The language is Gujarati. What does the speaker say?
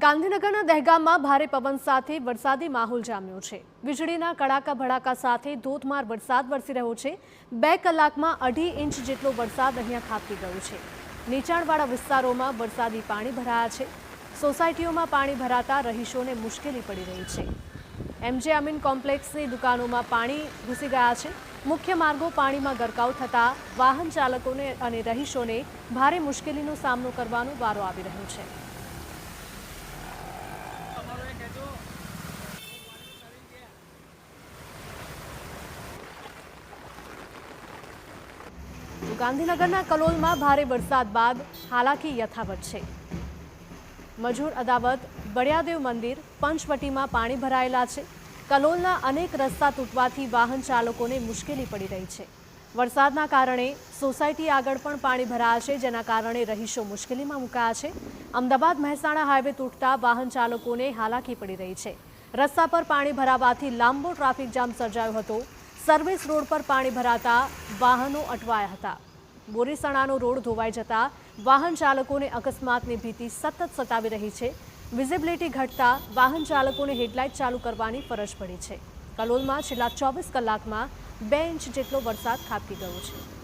ગાંધીનગરના દહેગામમાં ભારે પવન સાથે વરસાદી માહોલ જામ્યો છે। વીજળીના કડાકા ભડાકા સાથે ધોધમાર વરસાદ વરસી રહ્યો છે। 2 કલાકમાં 2.5 ઇંચ જેટલો વરસાદ અહીંયા ખાબકી ગયો છે। નીચાણવાળા વિસ્તારોમાં વરસાદી પાણી ભરાયા છે। સોસાયટીઓમાં પાણી ભરાતા રહીશોને મુશ્કેલી પડી રહી છે। એમજે અમીન કોમ્પ્લેક્સની દુકાનોમાં પાણી ઘૂસી ગયા છે। મુખ્ય માર્ગો પાણીમાં ગરકાવ થતા વાહન ચાલકોને અને રહીશોને ભારે મુશ્કેલીનો સામનો કરવાનો વારો આવી રહ્યો છે। ગાંધીનગરના કલોલમાં ભારે વરસાદ બાદ હાલાકી યથાવત છે। મજૂર અદાવત, બળિયાદેવ મંદિર, પંચવટીમાં પાણી ભરાયેલા છે। કલોલના અનેક રસ્તા તૂટવાથી વાહન ચાલકોને મુશ્કેલી પડી રહી છે। વરસાદના કારણે સોસાયટી આગળ પણ પાણી ભરાયા છે, જેના કારણે રહીશો મુશ્કેલીમાં મુકાયા છે। અમદાવાદ મહેસાણા હાઈવે તૂટતા વાહન ચાલકોને હાલાકી પડી રહી છે। રસ્તા પર પાણી ભરાવાથી લાંબો ટ્રાફિક જામ સર્જાયો હતો। સર્વિસ રોડ પર પાણી ભરાતા વાહનો અટવાયા હતા। બોરીસણાનો રોડ ધોવાઈ જતા વાહન ચાલકોને અકસ્માતની ભીતિ સતત સતાવી રહી છે। વિઝિબિલિટી ઘટતા વાહન ચાલકોને હેડલાઇટ ચાલુ કરવાની ફરજ પડી છે। કલોલમાં છેલ્લા 24 કલાકમાં 2 ઇંચ જેટલો વરસાદ ખાબકી ગયો છે।